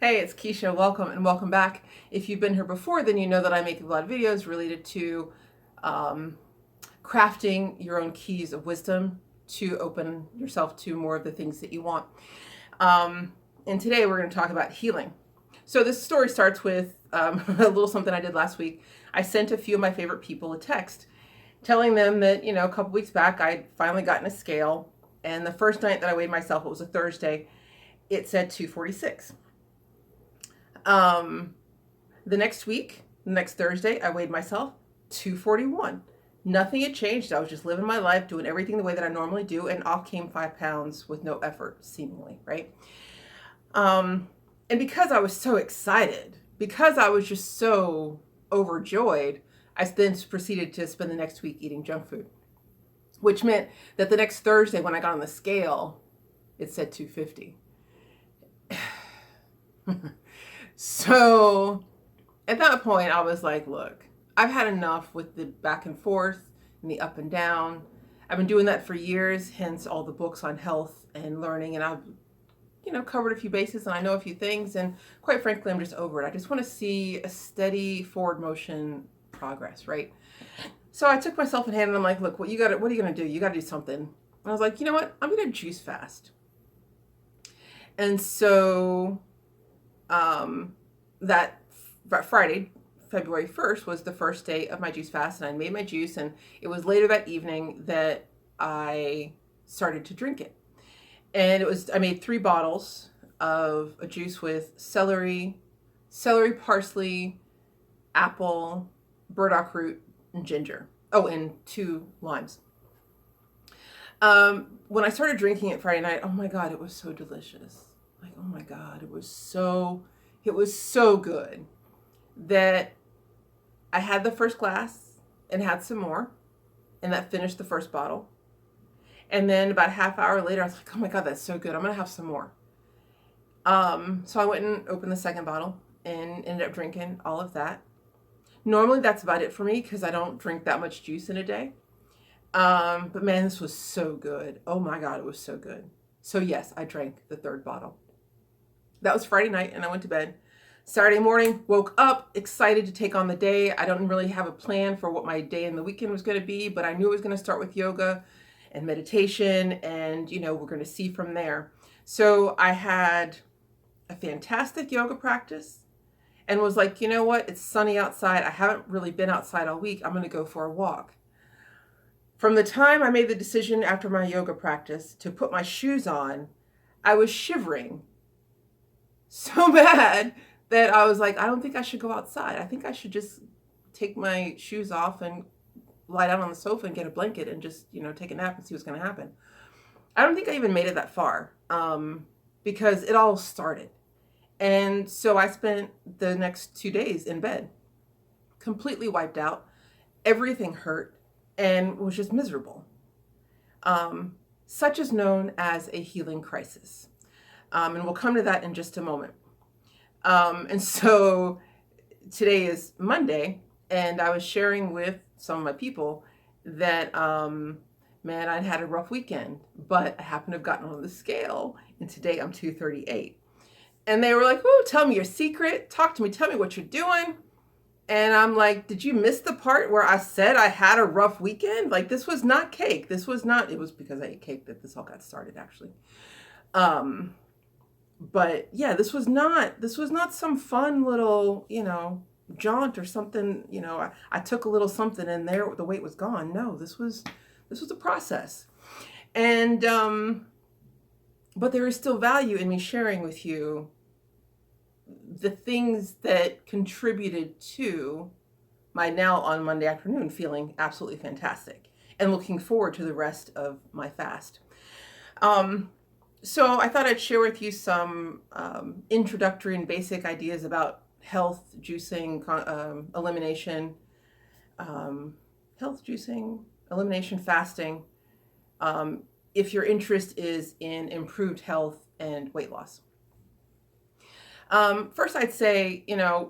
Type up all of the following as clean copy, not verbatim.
Hey, it's Keisha. Welcome and welcome back. If you've been here before, then you know that I make a lot of videos related to crafting your own keys of wisdom to open yourself to more of the things that you want. And today we're going to talk about healing. So this story starts with a little something I did last week. I sent a few of my favorite people a text telling them that, a couple weeks back I'd finally gotten a scale. And the first night that I weighed myself, it was a Thursday, it said 246. The next week, the next Thursday, I weighed myself 241. Nothing had changed. I was just living my life, doing everything the way that I normally do, and off came 5 pounds with no effort, seemingly, right? And because I was so excited, because I was just so overjoyed, I then proceeded to spend the next week eating junk food, which meant that the next Thursday when I got on the scale, it said 250. So at that point, I was like, look, I've had enough with the back and forth and the up and down. I've been doing that for years, hence all the books on health and learning. And I've, covered a few bases and I know a few things. And quite frankly, I'm just over it. I just want to see a steady forward motion progress, right? So I took myself in hand and I'm like, look, what are you going to do? You got to do something. And I was like, you know what? I'm going to juice fast. And so that Friday, February 1st, was the first day of my juice fast, and I made my juice, and it was later that evening that I started to drink it. And I made 3 bottles of a juice with celery, parsley, apple, burdock root, and ginger. Oh, and 2 limes. When I started drinking it Friday night, oh my God, it was so delicious. Like, oh my God, it was so good that I had the first glass and had some more, and that finished the first bottle. And then about a half hour later, I was like, oh my God, that's so good. I'm going to have some more. So I went and opened the second bottle and ended up drinking all of that. Normally that's about it for me because I don't drink that much juice in a day. But man, this was so good. Oh my God, it was so good. So yes, I drank the 3rd bottle. That was Friday night and I went to bed. Saturday morning, woke up excited to take on the day. I don't really have a plan for what my day and the weekend was going to be, but I knew it was going to start with yoga and meditation, and we're going to see from there. So I had a fantastic yoga practice and was like, you know what? It's sunny outside. I haven't really been outside all week. I'm going to go for a walk. From the time I made the decision after my yoga practice to put my shoes on, I was shivering so bad that I was like, I don't think I should go outside. I think I should just take my shoes off and lie down on the sofa and get a blanket and just, take a nap and see what's going to happen. I don't think I even made it that far because it all started. And so I spent the next 2 days in bed, completely wiped out. Everything hurt and was just miserable. Such is known as a healing crisis. And we'll come to that in just a moment. And so today is Monday, and I was sharing with some of my people that, man, I'd had a rough weekend, but I happened to have gotten on the scale, and today I'm 238. And they were like, oh, tell me your secret. Talk to me. Tell me what you're doing. And I'm like, did you miss the part where I said I had a rough weekend? Like, this was not cake. It was because I ate cake that this all got started, actually. But yeah, this was not some fun little, jaunt or something, I took a little something and there the weight was gone. No, this was a process. And but there is still value in me sharing with you the things that contributed to my now on Monday afternoon feeling absolutely fantastic and looking forward to the rest of my fast. So I thought I'd share with you some introductory and basic ideas about health, juicing, elimination, fasting, if your interest is in improved health and weight loss. First, I'd say,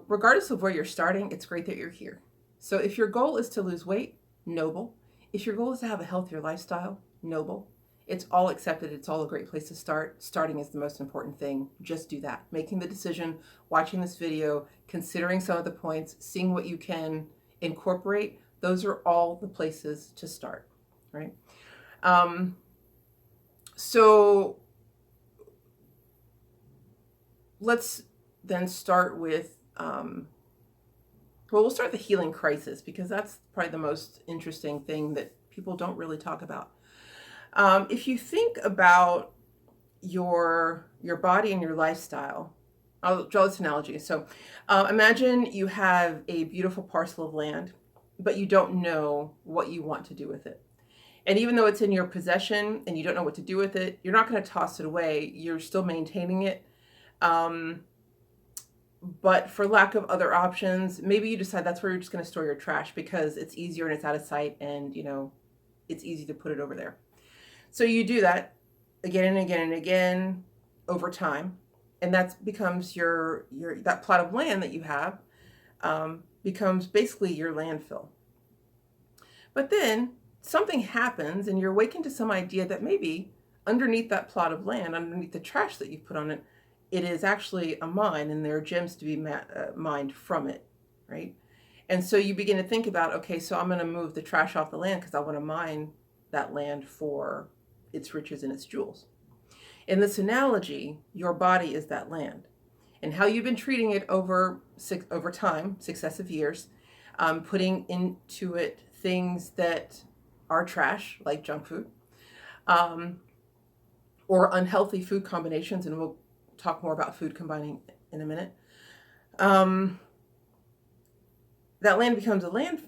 regardless of where you're starting, it's great that you're here. So if your goal is to lose weight, noble. If your goal is to have a healthier lifestyle, noble. It's all accepted. It's all a great place to start. Starting is the most important thing. Just do that. Making the decision, watching this video, considering some of the points, seeing what you can incorporate. Those are all the places to start, right? So let's then start with, we'll start the healing crisis, because that's probably the most interesting thing that people don't really talk about. If you think about your body and your lifestyle, I'll draw this analogy. So imagine you have a beautiful parcel of land, but you don't know what you want to do with it. And even though it's in your possession and you don't know what to do with it, you're not going to toss it away. You're still maintaining it. But for lack of other options, maybe you decide that's where you're just going to store your trash because it's easier and it's out of sight, and it's easy to put it over there. So you do that again and again and again over time, and that becomes your that plot of land that you have becomes basically your landfill. But then something happens and you're awakened to some idea that maybe underneath that plot of land, underneath the trash that you've put on it, it is actually a mine, and there are gems to be mined from it, right? And so you begin to think about, okay, so I'm going to move the trash off the land because I want to mine that land for its riches and its jewels. In this analogy, your body is that land, and how you've been treating it over time, successive years, putting into it things that are trash, like junk food, or unhealthy food combinations, and we'll talk more about food combining in a minute. That land becomes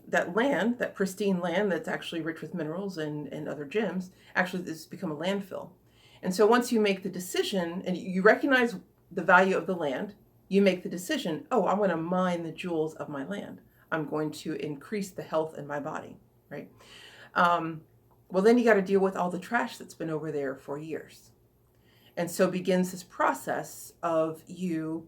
that pristine land that's actually rich with minerals and other gems, actually has become a landfill. And so once you make the decision and you recognize the value of the land, you make the decision, oh, I'm going to mine the jewels of my land. I'm going to increase the health in my body, right? Well, then you got to deal with all the trash that's been over there for years. And so begins this process of you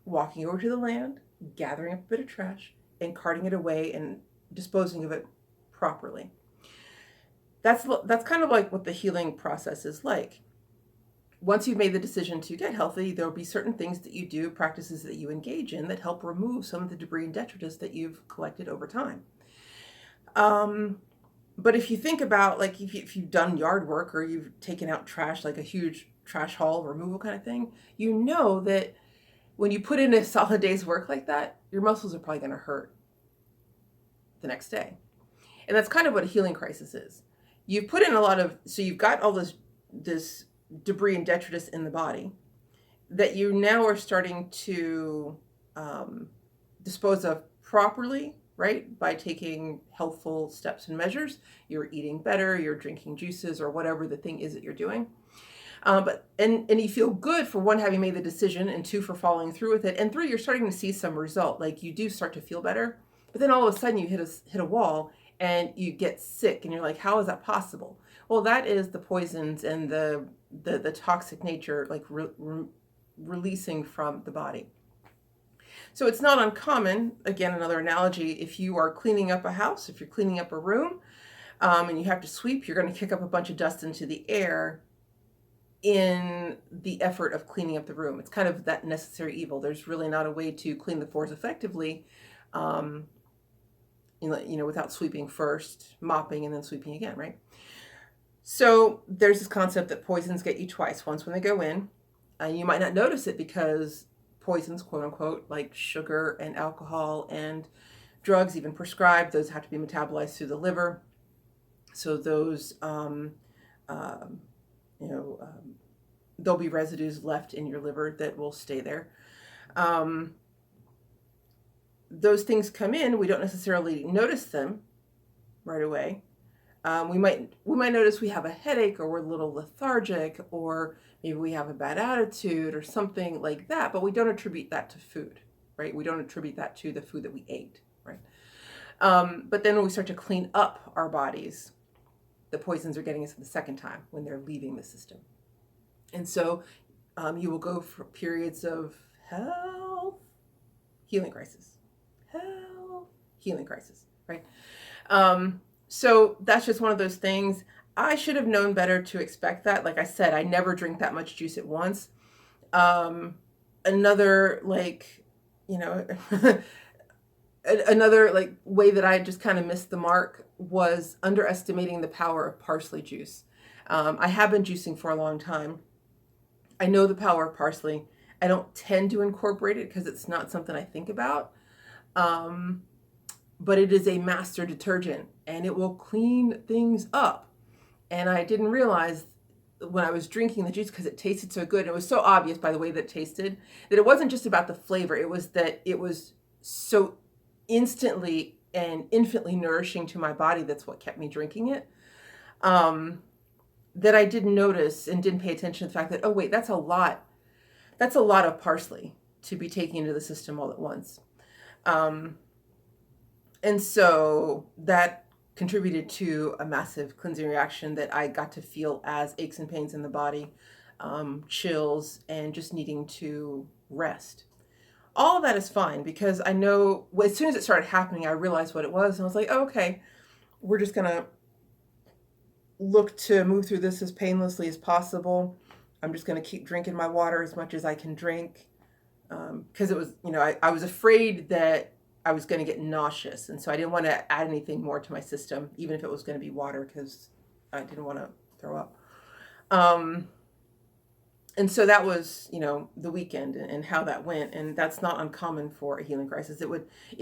walking over to the land, gathering up a bit of trash, and carting it away and disposing of it properly. That's kind of like what the healing process is like. Once you've made the decision to get healthy, there will be certain things that you do, practices that you engage in that help remove some of the debris and detritus that you've collected over time. But if you think about, like, if you've done yard work or you've taken out trash, like a huge trash haul removal kind of thing, you know that when you put in a solid day's work like that, your muscles are probably going to hurt the next day. And that's kind of what a healing crisis is. You've put in so you've got all this debris and detritus in the body that you now are starting to dispose of properly, right? By taking healthful steps and measures. You're eating better, you're drinking juices, or whatever the thing is that you're doing. And you feel good for one, having made the decision, and two, for following through with it, and three, you're starting to see some result. Like, you do start to feel better, but then all of a sudden you hit a wall and you get sick, and you're like, how is that possible? Well, that is the poisons and the toxic nature, like releasing from the body. So it's not uncommon, again, another analogy, if you are cleaning up a house, if you're cleaning up a room, and you have to sweep, you're going to kick up a bunch of dust into the air in the effort of cleaning up the room. It's kind of that necessary evil. There's really not a way to clean the floors effectively, without sweeping first, mopping, and then sweeping again, right? So there's this concept that poisons get you twice. Once when they go in, and you might not notice it because poisons, quote unquote, like sugar and alcohol and drugs, even prescribed, those have to be metabolized through the liver. So those, there'll be residues left in your liver that will stay there. Those things come in, we don't necessarily notice them right away. We might notice we have a headache, or we're a little lethargic, or maybe we have a bad attitude or something like that, but we don't attribute that to food, right? We don't attribute that to the food that we ate, right? But then when we start to clean up our bodies, the poisons are getting us the second time when they're leaving the system. And so you will go for periods of health, healing crisis, health, healing crisis, right? So that's just one of those things. I should have known better to expect that. Like I said, I never drink that much juice at once. Um, another like, you know, another like way that I just kind of missed the mark was underestimating the power of parsley juice. I have been juicing for a long time. I know the power of parsley. I don't tend to incorporate it because it's not something I think about. Um, but it is a master detergent and it will clean things up. And I didn't realize when I was drinking the juice, because it tasted so good. It was so obvious by the way that it tasted, that it wasn't just about the flavor. It was that it was so instantly and infinitely nourishing to my body. That's what kept me drinking it. Um, that I didn't notice and didn't pay attention to the fact that, oh wait, that's a lot. That's a lot of parsley to be taking into the system all at once. Um, and so that contributed to a massive cleansing reaction that I got to feel as aches and pains in the body, chills, and just needing to rest. All of that is fine because I know as soon as it started happening, I realized what it was. And I was like, oh, okay, we're just going to look to move through this as painlessly as possible. I'm just going to keep drinking my water as much as I can drink. Because it was, I was afraid that I was going to get nauseous. And so I didn't want to add anything more to my system, even if it was going to be water, because I didn't want to throw up. And so that was, the weekend and how that went. And that's not uncommon for a healing crisis. It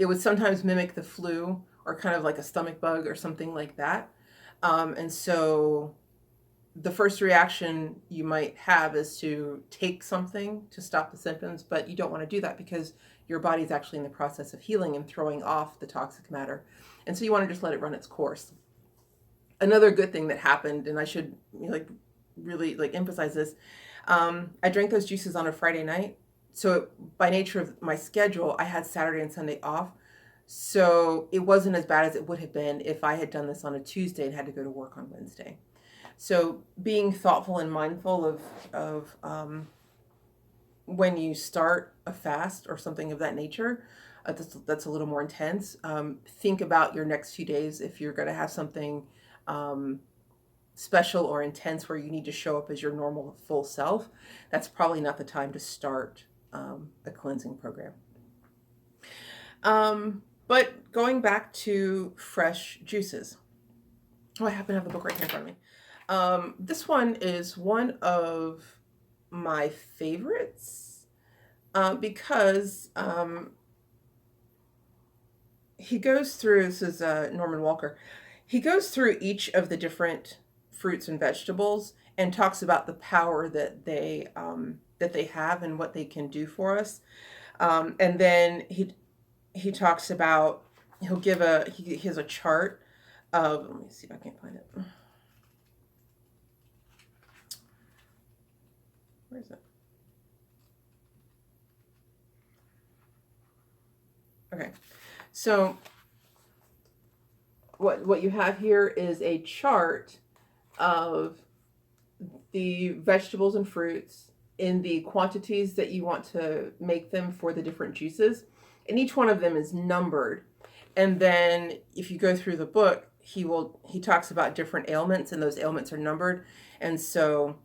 would sometimes mimic the flu or kind of like a stomach bug or something like that. And so the first reaction you might have is to take something to stop the symptoms, but you don't want to do that because your body's actually in the process of healing and throwing off the toxic matter. And so you want to just let it run its course. Another good thing that happened, and I should really emphasize this, I drank those juices on a Friday night. So by nature of my schedule, I had Saturday and Sunday off. So it wasn't as bad as it would have been if I had done this on a Tuesday and had to go to work on Wednesday. So being thoughtful and mindful of when you start a fast or something of that nature, that's a little more intense. Think about your next few days if you're going to have something special or intense where you need to show up as your normal full self. That's probably not the time to start a cleansing program. But going back to fresh juices. Oh, I happen to have the book right here in front of me. This one is one of my favorites because he goes through, this is Norman Walker, he goes through each of the different fruits and vegetables and talks about the power that they have and what they can do for us. And then he talks about, he has a chart of, let me see if I can find it. Where is it? Okay, so what you have here is a chart of the vegetables and fruits in the quantities that you want to make them for the different juices. And each one of them is numbered. And then if you go through the book, he talks about different ailments, and those ailments are numbered. And so,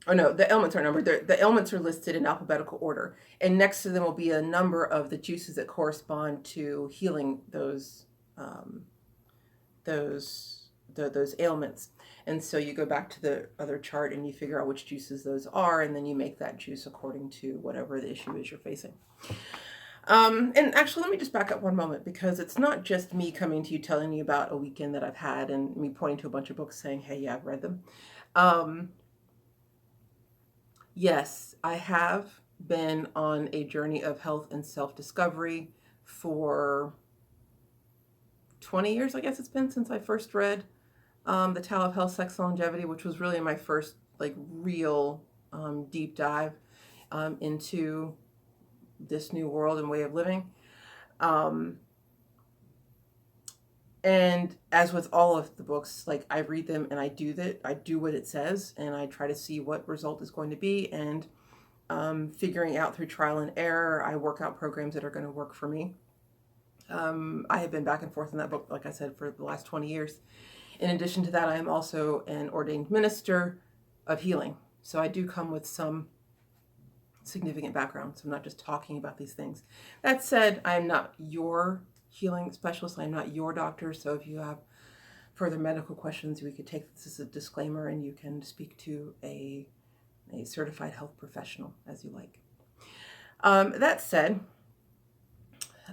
oh no, the ailments are numbered. The ailments are listed in alphabetical order. And next to them will be a number of the juices that correspond to healing those ailments. And so you go back to the other chart and you figure out which juices those are, and then you make that juice according to whatever the issue is you're facing. And actually, let me just back up one moment, because it's not just me coming to you telling you about a weekend that I've had and me pointing to a bunch of books saying, hey, yeah, I've read them. Yes, I have been on a journey of health and self-discovery for 20 years, I guess it's been, since I first read The Tao of Health, Sex, and Longevity, which was really my first real deep dive into this new world and way of living. And as with all of the books, I read them and I do what it says, and I try to see what result is going to be, and figuring out through trial and error, I work out programs that are going to work for me. I have been back and forth in that book, like I said, for the last 20 years. In addition to that, I am also an ordained minister of healing. So I do come with some significant background. So I'm not just talking about these things. That said, I am not your healing specialist. I'm not your doctor. So if you have further medical questions, we could take this as a disclaimer and you can speak to a certified health professional as you like. That said,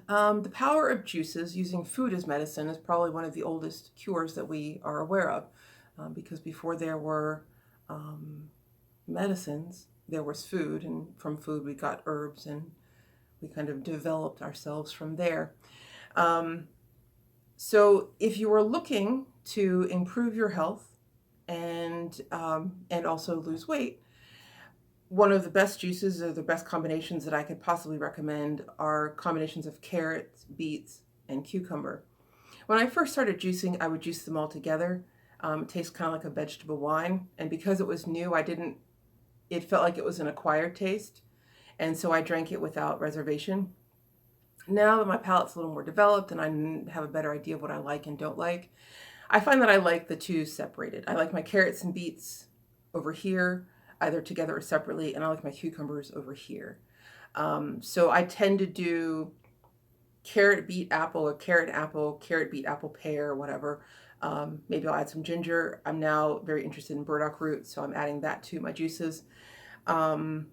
the power of juices using food as medicine is probably one of the oldest cures that we are aware of, because before there were medicines, there was food, and from food we got herbs, and we kind of developed ourselves from there. So if you are looking to improve your health and also lose weight, one of the best juices or the best combinations that I could possibly recommend are combinations of carrots, beets, and cucumber. When I first started juicing, I would juice them all together. It tastes kind of like a vegetable wine. And because it was new, it felt like it was an acquired taste. And so I drank it without reservation. Now that my palate's a little more developed and I have a better idea of what I like and don't like, I find that I like the two separated. I like my carrots and beets over here, either together or separately, and I like my cucumbers over here. So I tend to do carrot, beet, apple, or carrot, beet, apple, pear, whatever. Maybe I'll add some ginger. I'm now very interested in burdock root, so I'm adding that to my juices. And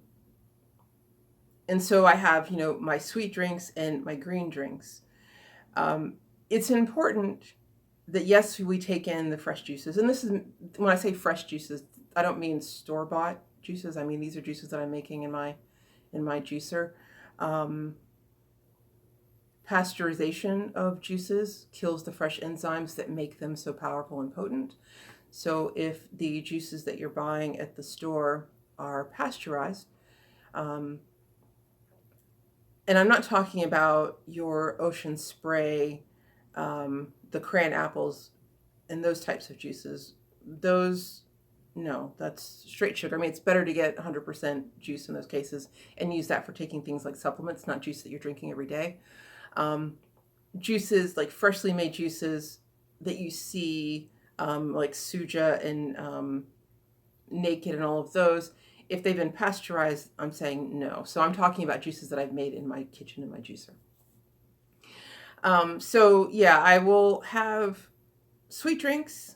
so I have, my sweet drinks and my green drinks. It's important that, yes, we take in the fresh juices. And this is, when I say fresh juices, I don't mean store-bought juices. I mean, these are juices that I'm making in my juicer. Pasteurization of juices kills the fresh enzymes that make them so powerful and potent. So if the juices that you're buying at the store are pasteurized, and I'm not talking about your Ocean Spray, the cran apples, and those types of juices. No, that's straight sugar. I mean, it's better to get 100% juice in those cases and use that for taking things like supplements, not juice that you're drinking every day. Juices, like freshly made juices that you see, like Suja and Naked and all of those, if they've been pasteurized, I'm saying no. So I'm talking about juices that I've made in my kitchen in my juicer. So yeah, I will have sweet drinks.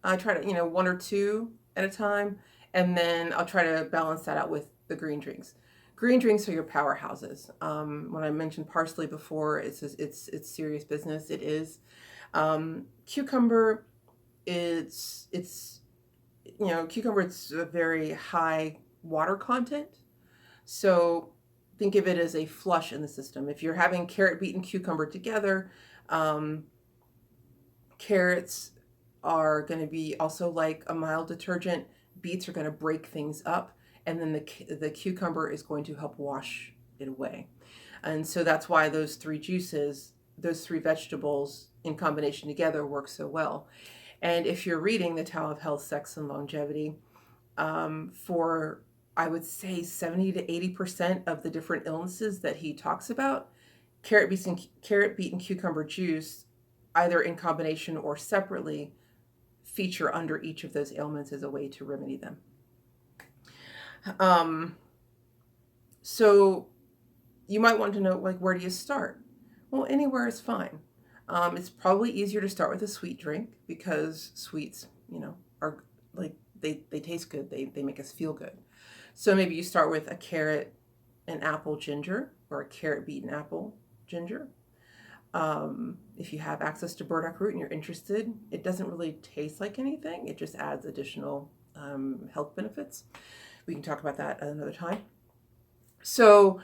I try to, one or two at a time, and then I'll try to balance that out with the green drinks. Green drinks are your powerhouses. When I mentioned parsley before, it's serious business. It is. Cucumber, it's a very high water content. So think of it as a flush in the system. If you're having carrot, beet, and cucumber together, carrots are going to be also like a mild detergent. Beets are going to break things up, and then the cucumber is going to help wash it away. And so that's why those three juices, those three vegetables in combination together work so well. And if you're reading The Tao of Health, Sex, and Longevity, for, I would say, 70 to 80% of the different illnesses that he talks about, carrot, beet, and cucumber juice, either in combination or separately, feature under each of those ailments as a way to remedy them. So you might want to know, like, where do you start? Well, anywhere is fine. It's probably easier to start with a sweet drink because sweets, are like, they taste good. They make us feel good. So maybe you start with a carrot and apple ginger, or a carrot, beet, and apple ginger. If you have access to burdock root and you're interested, it doesn't really taste like anything. It just adds additional health benefits. We can talk about that at another time. So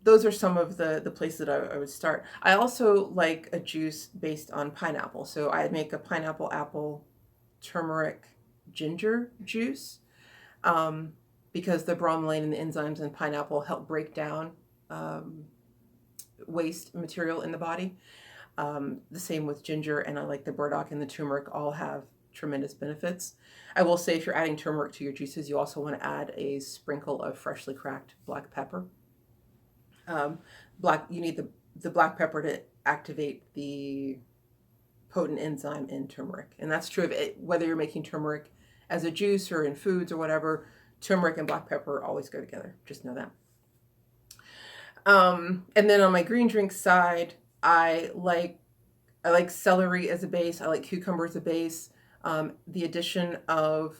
those are some of the places that I would start. I also like a juice based on pineapple. So I make a pineapple, apple, turmeric, ginger juice, because the bromelain and the enzymes in pineapple help break down waste material in the body. The same with ginger, and I like the burdock and the turmeric all have tremendous benefits. I will say, if you're adding turmeric to your juices, you also want to add a sprinkle of freshly cracked black pepper. You need the black pepper to activate the potent enzyme in turmeric. And that's true of it, whether you're making turmeric as a juice or in foods or whatever. Turmeric and black pepper always go together. Just know that. And then on my green drink side, I like celery as a base. I like cucumber as a base. The addition of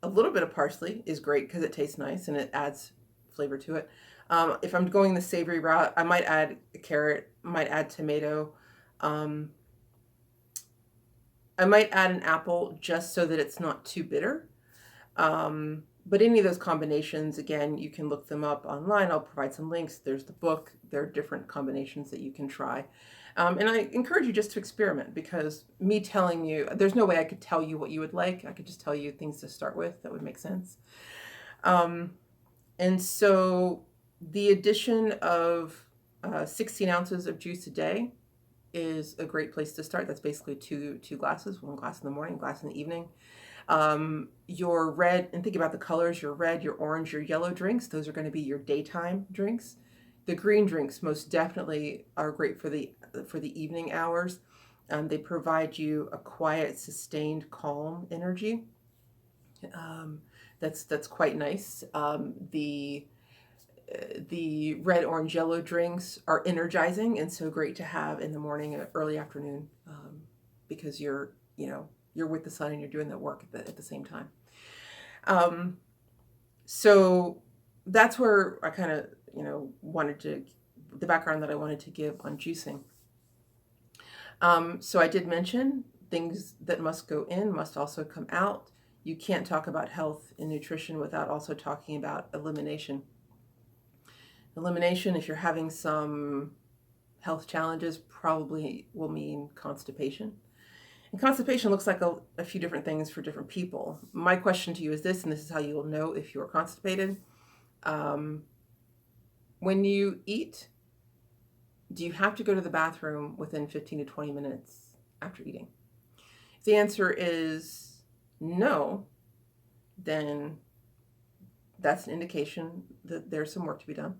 a little bit of parsley is great because it tastes nice and it adds flavor to it. If I'm going the savory route, I might add a carrot, might add tomato. I might add an apple just so that it's not too bitter. But any of those combinations, again, you can look them up online. I'll provide some links. There's the book. There are different combinations that you can try. And I encourage you just to experiment, because me telling you, there's no way I could tell you what you would like. I could just tell you things to start with that would make sense. And so the addition of 16 ounces of juice a day is a great place to start. That's basically two glasses, one glass in the morning, glass in the evening. Your red, and think about the colors, your red, your orange, your yellow drinks, those are going to be your daytime drinks. The green drinks most definitely are great for the evening hours. They provide you a quiet, sustained, calm energy. That's quite nice. The red, orange, yellow drinks are energizing and so great to have in the morning and early afternoon, because you're with the sun and you're doing that work at the same time. So that's where I kind of, the background that I wanted to give on juicing. So I did mention things that must go in must also come out. You can't talk about health and nutrition without also talking about elimination. Elimination, if you're having some health challenges, probably will mean constipation. And constipation looks like a few different things for different people. My question to you is this, and this is how you'll know if you're constipated. When you eat, do you have to go to the bathroom within 15 to 20 minutes after eating? If the answer is no, then that's an indication that there's some work to be done.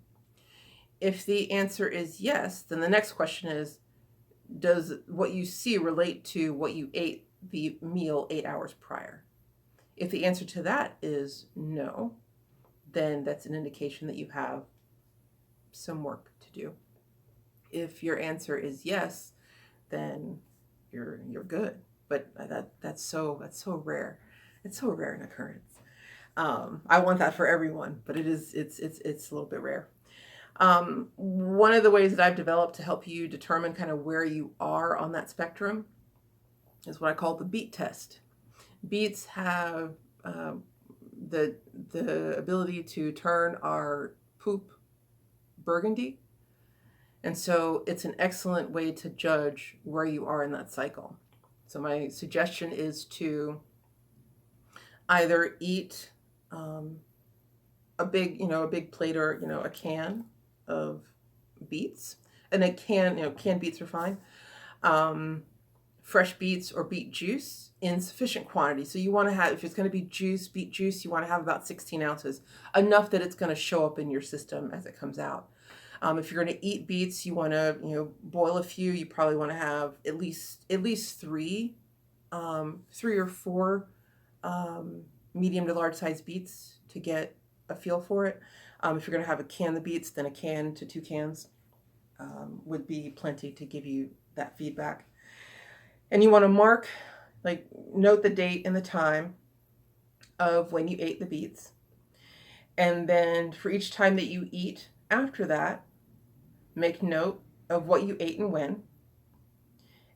If the answer is yes, then the next question is, does what you see relate to what you ate the meal 8 hours prior? If the answer to that is no, then that's an indication that you have some work to do. If your answer is yes, then you're good. But that's so rare. It's so rare an occurrence. I want that for everyone, but it's a little bit rare. One of the ways that I've developed to help you determine kind of where you are on that spectrum is what I call the Beet Test. Beets have the ability to turn our poop burgundy. And so it's an excellent way to judge where you are in that cycle. So my suggestion is to either eat a big plate or, a can of beets. And canned beets are fine. Fresh beets or beet juice in sufficient quantity. So you want to have, if it's going to be beet juice, you want to have about 16 ounces, enough that it's going to show up in your system as it comes out. If you're going to eat beets, you want to, boil a few. You probably want to have at least three or four medium to large size beets to get a feel for it. If you're going to have a can of beets, then a can to 2 cans would be plenty to give you that feedback. And you want to note the date and the time of when you ate the beets. And then for each time that you eat after that, make note of what you ate and when.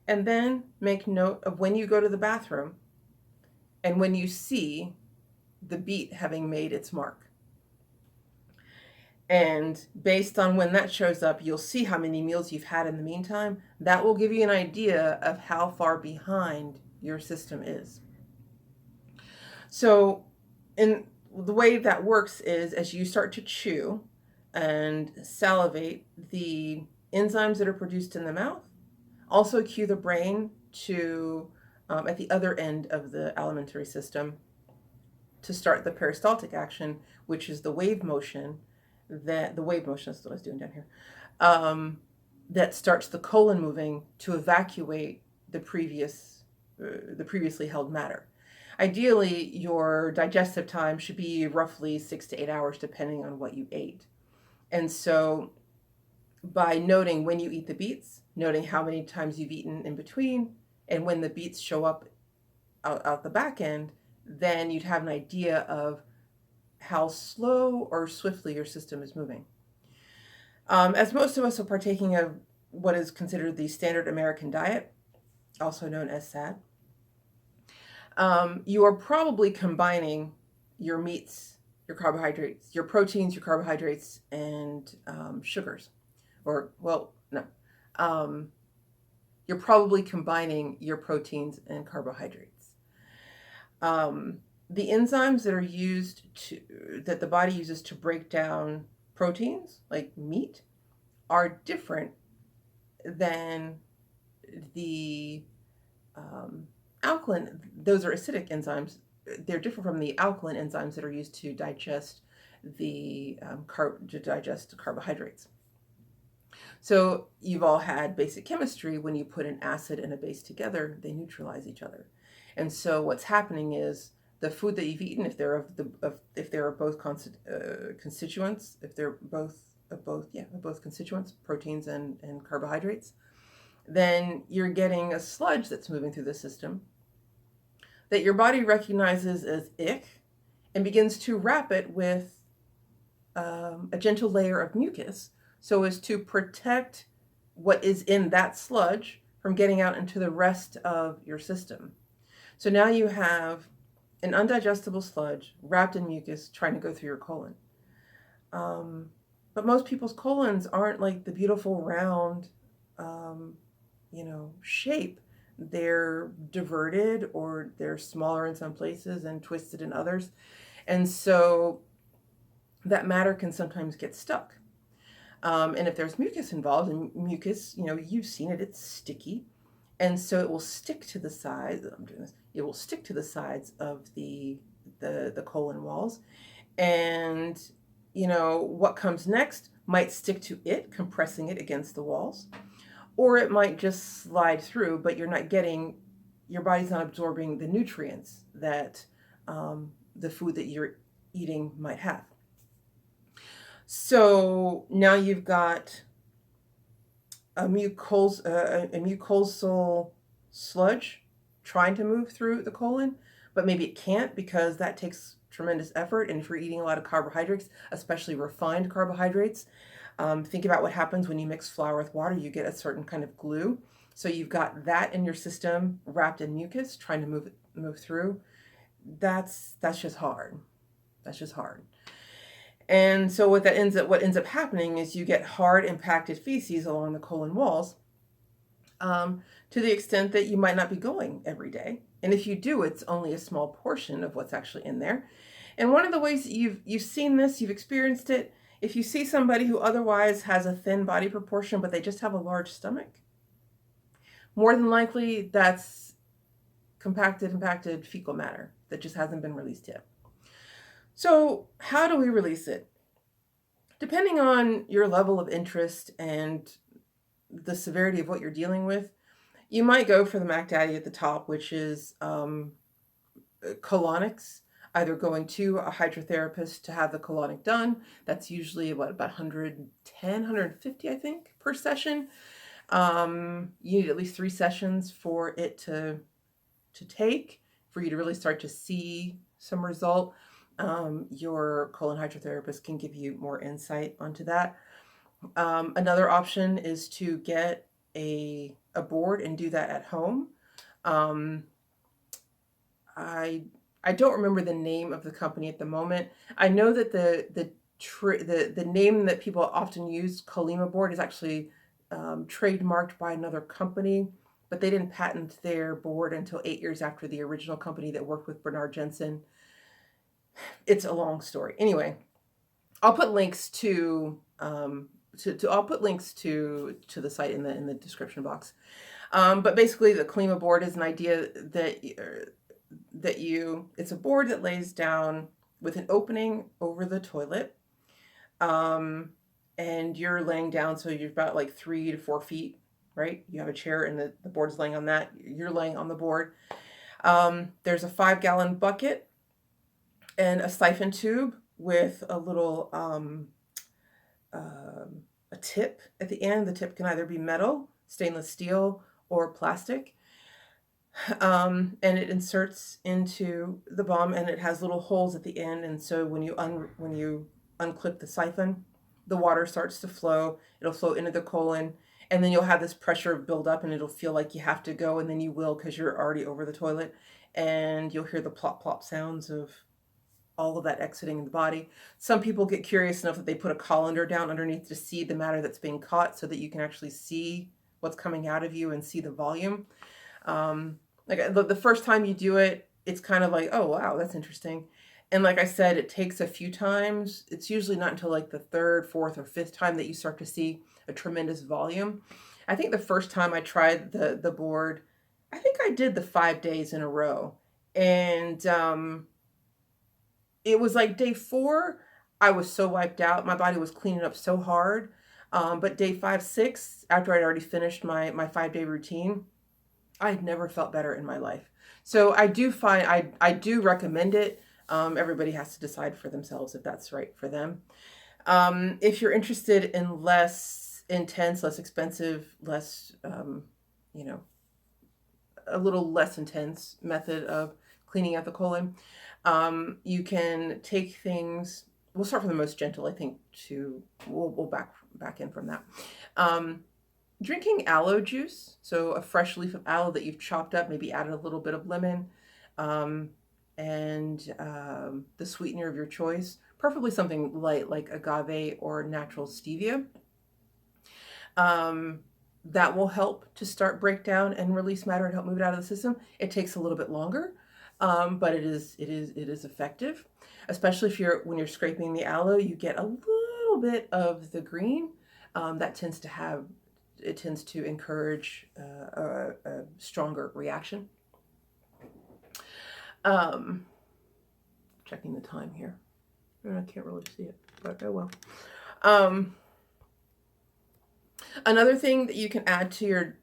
And then make note of when you go to the bathroom and when you see the beet having made its mark. And based on when that shows up, you'll see how many meals you've had in the meantime. That will give you an idea of how far behind your system is. So, the way that works is as you start to chew and salivate, the enzymes that are produced in the mouth also cue the brain to, at the other end of the alimentary system, to start the peristaltic action, which is the wave motion. That's what I was doing down here. That starts the colon moving to evacuate the previously held matter. Ideally, your digestive time should be roughly 6 to 8 hours, depending on what you ate. And so, by noting when you eat the beets, noting how many times you've eaten in between, and when the beets show up out the back end, then you'd have an idea of how slow or swiftly your system is moving. As most of us are partaking of what is considered the standard American diet, also known as SAD, you are probably combining your meats, your carbohydrates, your proteins, your carbohydrates, and sugars. Or, well, no. You're probably combining your proteins and carbohydrates. The enzymes that are used that the body uses to break down proteins, like meat, are different than the alkaline. Those are acidic enzymes. They're different from the alkaline enzymes that are used to digest the carbohydrates. So you've all had basic chemistry. When you put an acid and a base together, they neutralize each other. And so what's happening is the food that you've eaten, if they're both constituents, if they're both constituents, proteins and carbohydrates, then you're getting a sludge that's moving through the system that your body recognizes as ick and begins to wrap it with a gentle layer of mucus so as to protect what is in that sludge from getting out into the rest of your system. So now you have an undigestible sludge wrapped in mucus trying to go through your colon. But most people's colons aren't like the beautiful round, shape. They're diverted, or they're smaller in some places and twisted in others. And so that matter can sometimes get stuck. And if there's mucus involved, and mucus, you've seen it, it's sticky. And so it will stick to the sides. I'm doing this. It will stick to the sides of the colon walls. And, what comes next might stick to it, compressing it against the walls. Or it might just slide through, but your body's not absorbing the nutrients that the food that you're eating might have. So now you've got a mucosal sludge trying to move through the colon, but maybe it can't because that takes tremendous effort. And if you're eating a lot of carbohydrates, especially refined carbohydrates, think about what happens when you mix flour with water. You get a certain kind of glue. So you've got that in your system wrapped in mucus trying to move through. That's just hard. That's just hard. And so what ends up happening is you get hard impacted feces along the colon walls, to the extent that you might not be going every day. And if you do, it's only a small portion of what's actually in there. And one of the ways that you've seen this, you've experienced it, if you see somebody who otherwise has a thin body proportion, but they just have a large stomach, more than likely that's impacted fecal matter that just hasn't been released yet. So how do we release it? Depending on your level of interest and the severity of what you're dealing with, you might go for the Mac Daddy at the top, which is colonics, either going to a hydrotherapist to have the colonic done. That's usually about 110, 150, I think, per session. You need at least 3 sessions for it to take, for you to really start to see some result. Your colon hydrotherapist can give you more insight onto that. Another option is to get a board and do that at home. I don't remember the name of the company at the moment. I know that the name that people often use, Colima board, is actually trademarked by another company, but they didn't patent their board until 8 years after the original company that worked with Bernard Jensen. It's a long story. Anyway, I'll put links to the site in the description box. But basically, the Colima board is an idea that it's a board that lays down with an opening over the toilet, and you're laying down, so you're about like 3 to 4 feet right? You have a chair and the board's laying on that. You're laying on the board. There's a 5-gallon bucket and a siphon tube with a little a tip at the end. The tip can either be metal, stainless steel, or plastic. And it inserts into the bomb, and it has little holes at the end. And so when you unclip the siphon, the water starts to flow. It'll flow into the colon, and then you'll have this pressure build up, and it'll feel like you have to go, and then you will because you're already over the toilet, and you'll hear the plop plop sounds of all of that exiting the body. Some people get curious enough that they put a colander down underneath to see the matter that's being caught, so that you can actually see what's coming out of you and see the volume. Like the first time you do it, it's kind of like, oh, wow, that's interesting. And like I said, it takes a few times. It's usually not until like the third, fourth, or fifth time that you start to see a tremendous volume. I think the first time I tried the board, I think I did the 5 days in a row. And it was like day 4, I was so wiped out. My body was cleaning up so hard. But day 5, 6, after I'd already finished my 5-day routine, I had never felt better in my life. So I do find, I do recommend it. Everybody has to decide for themselves if that's right for them. If you're interested in less intense, less expensive, less, you know, a little less intense method of cleaning out the colon, you can take things, we'll start from the most gentle, I think, we'll back in from that. Drinking aloe juice, so a fresh leaf of aloe that you've chopped up, maybe added a little bit of lemon, and the sweetener of your choice, preferably something light like agave or natural stevia. That will help to start breakdown and release matter and help move it out of the system. It takes a little bit longer, but it is effective, especially when you're scraping the aloe. You get a little bit of the green that tends to encourage a stronger reaction. Checking the time here. I can't really see it, but oh well. Another thing that you can add to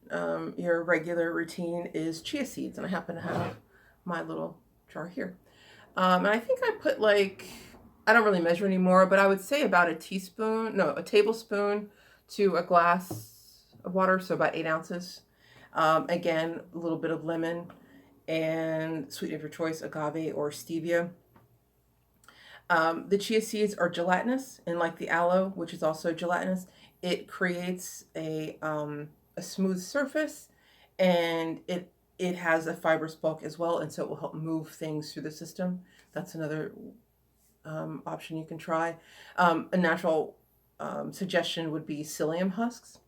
your regular routine is chia seeds, and I happen to have my little jar here. And I think I put I don't really measure anymore, but I would say about a tablespoon to a glass of water, so about 8 ounces. Again, a little bit of lemon and sweetener of your choice, agave or stevia. The chia seeds are gelatinous, and like the aloe, which is also gelatinous, it creates a smooth surface, and it has a fibrous bulk as well, and so it will help move things through the system. That's another option you can try. A natural suggestion would be psyllium husks.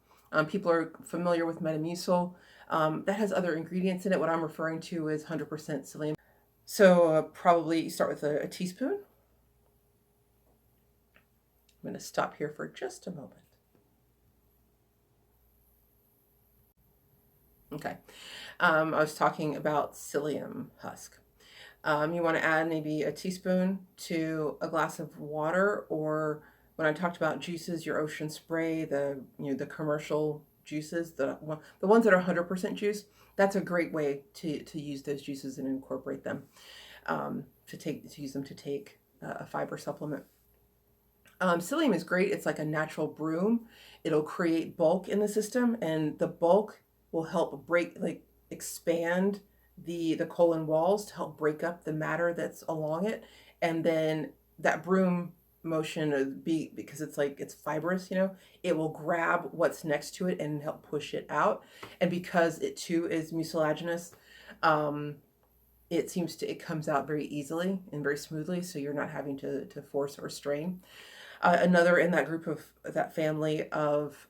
People are familiar with Metamucil. That has other ingredients in it. What I'm referring to is 100% psyllium. So probably start with a teaspoon. I'm going to stop here for just a moment. Okay. I was talking about psyllium husk. You want to add maybe a teaspoon to a glass of water, or when I talked about juices, your ocean spray, the commercial juices, the ones that are 100% juice, that's a great way to use those juices and incorporate them, to use them to take a fiber supplement. Psyllium is great. It's like a natural broom. It'll create bulk in the system, and the bulk will help expand the colon walls to help break up the matter that's along it, and then that broom motion because it's fibrous, it will grab what's next to it and help push it out. And because it too is mucilaginous, it comes out very easily and very smoothly, so you're not having to force or strain. Another in that group of that family of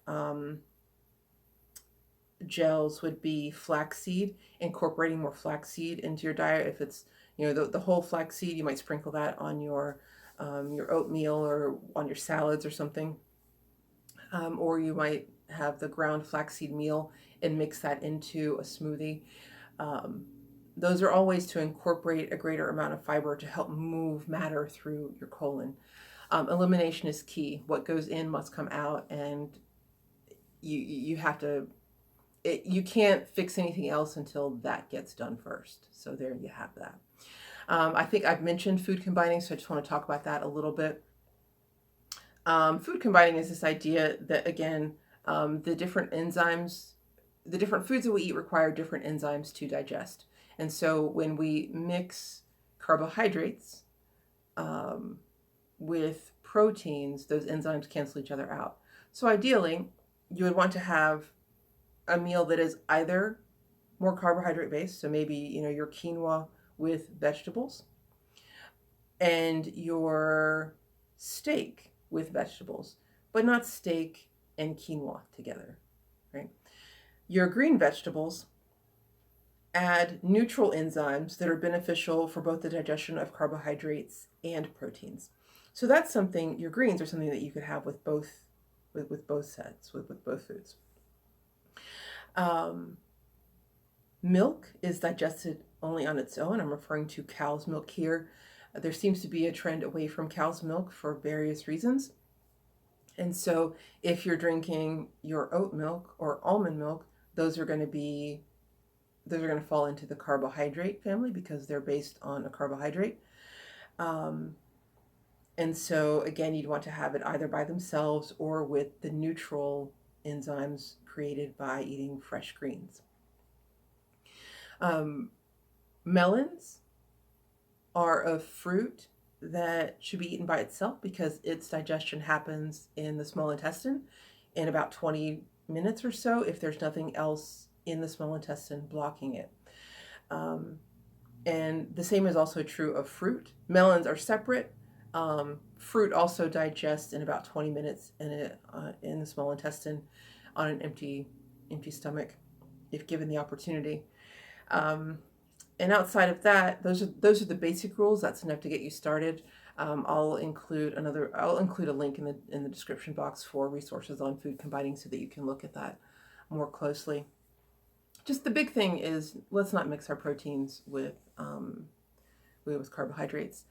gels would be flaxseed. Incorporating more flaxseed into your diet. If it's the whole flaxseed, you might sprinkle that on your oatmeal or on your salads or something, or you might have the ground flaxseed meal and mix that into a smoothie. Those are all ways to incorporate a greater amount of fiber to help move matter through your colon. Elimination is key. What goes in must come out, and you have to you can't fix anything else until that gets done first. So there you have that. I think I've mentioned food combining, so I just want to talk about that a little bit. Food combining is this idea that, again, the different enzymes, the different foods that we eat require different enzymes to digest. And so when we mix carbohydrates with proteins, those enzymes cancel each other out. So ideally, you would want to have a meal that is either more carbohydrate based, so maybe your quinoa with vegetables, and your steak with vegetables, but not steak and quinoa together, right? Your green vegetables add neutral enzymes that are beneficial for both the digestion of carbohydrates and proteins. So that's something, your greens are something that you could have with both sets, with both foods. Milk is digested only on its own. I'm referring to cow's milk here. There seems to be a trend away from cow's milk for various reasons. And so if you're drinking your oat milk or almond milk, those are going to fall into the carbohydrate family because they're based on a carbohydrate. And so again, you'd want to have it either by themselves or with the neutral enzymes created by eating fresh greens. Melons are a fruit that should be eaten by itself because its digestion happens in the small intestine in about 20 minutes or so if there's nothing else in the small intestine blocking it. And the same is also true of fruit. Melons are separate. Fruit also digests in about 20 minutes in the small intestine on an empty stomach, if given the opportunity. And outside of that, those are the basic rules. That's enough to get you started. I'll include a link in the description box for resources on food combining so that you can look at that more closely. Just the big thing is, let's not mix our proteins with carbohydrates.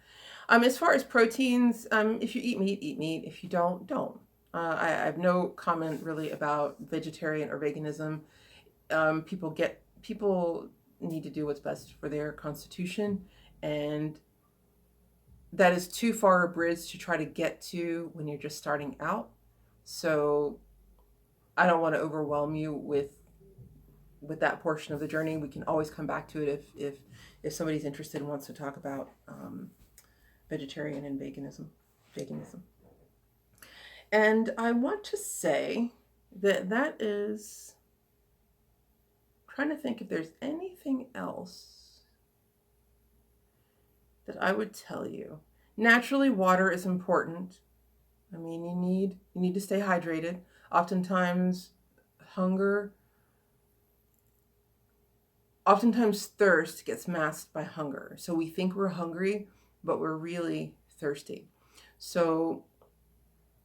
As far as proteins, if you eat meat, eat meat. If you don't. I have no comment really about vegetarian or veganism. People need to do what's best for their constitution, and that is too far a bridge to try to get to when you're just starting out. So I don't want to overwhelm you with that portion of the journey. We can always come back to it if somebody's interested and wants to talk about vegetarian and veganism. And I want to say that is, trying to think if there's anything else that I would tell you. Naturally, water is important. I mean, you need to stay hydrated. Oftentimes thirst gets masked by hunger. So we think we're hungry, but we're really thirsty. So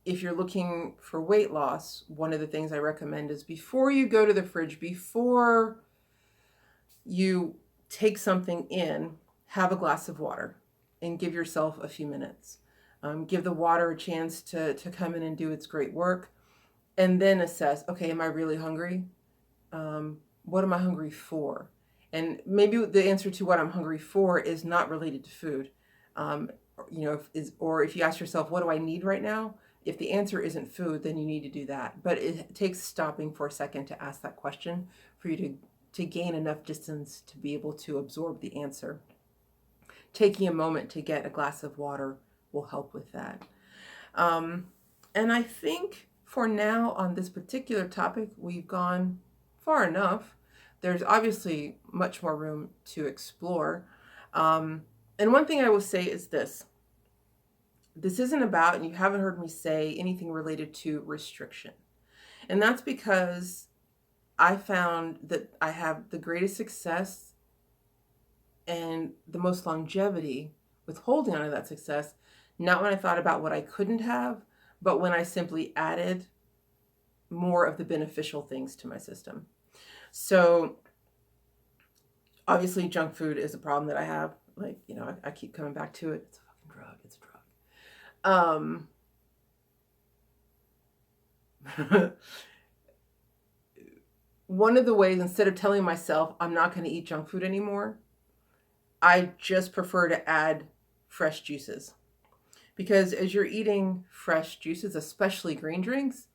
if you're looking for weight loss, one of the things I recommend is before you go to the fridge, before you take something in, have a glass of water and give yourself a few minutes. Give the water a chance to come in and do its great work, and then assess, okay, am I really hungry? What am I hungry for? And maybe the answer to what I'm hungry for is not related to food. Or if you ask yourself, what do I need right now? If the answer isn't food, then you need to do that. But it takes stopping for a second to ask that question for you to gain enough distance to be able to absorb the answer. Taking a moment to get a glass of water will help with that. And I think for now on this particular topic, we've gone far enough. There's obviously much more room to explore. And one thing I will say is this. This isn't about, and you haven't heard me say anything related to restriction. And that's because I found that I have the greatest success and the most longevity with holding on to that success, not when I thought about what I couldn't have, but when I simply added more of the beneficial things to my system. So obviously junk food is a problem that I have. I keep coming back to it. It's a fucking drug. It's a drug. one of the ways, instead of telling myself I'm not going to eat junk food anymore, I just prefer to add fresh juices. Because as you're eating fresh juices, especially green drinks,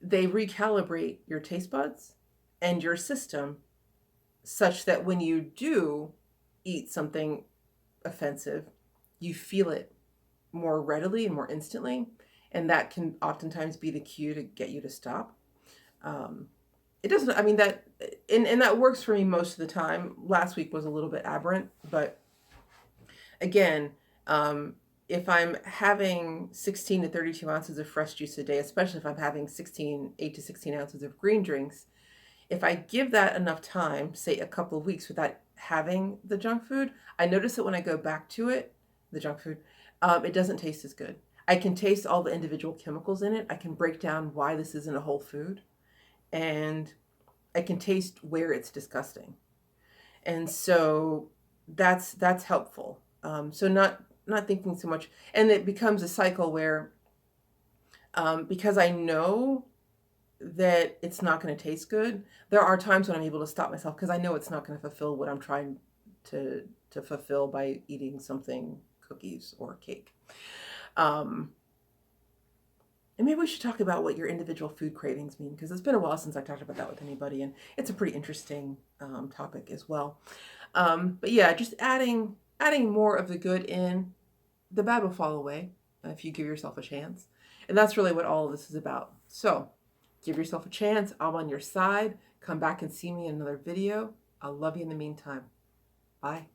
they recalibrate your taste buds and your system such that when you do eat something offensive, you feel it more readily and more instantly. And that can oftentimes be the cue to get you to stop. It doesn't, I mean, that, and that works for me most of the time. Last week was a little bit aberrant, but again, if I'm having 16 to 32 ounces of fresh juice a day, especially if I'm having 8 to 16 ounces of green drinks, if I give that enough time, say a couple of weeks without having the junk food, I notice that when I go back to it, the junk food, it doesn't taste as good. I can taste all the individual chemicals in it. I can break down why this isn't a whole food. And I can taste where it's disgusting. And so that's helpful. So not thinking so much. And it becomes a cycle where, because I know that it's not going to taste good, there are times when I'm able to stop myself because I know it's not going to fulfill what I'm trying to fulfill by eating something, cookies or cake. And maybe we should talk about what your individual food cravings mean, because it's been a while since I talked about that with anybody, and it's a pretty interesting topic as well. But yeah, just adding more of the good in, the bad will fall away if you give yourself a chance. And that's really what all of this is about. So give yourself a chance. I'm on your side. Come back and see me in another video. I'll love you in the meantime. Bye.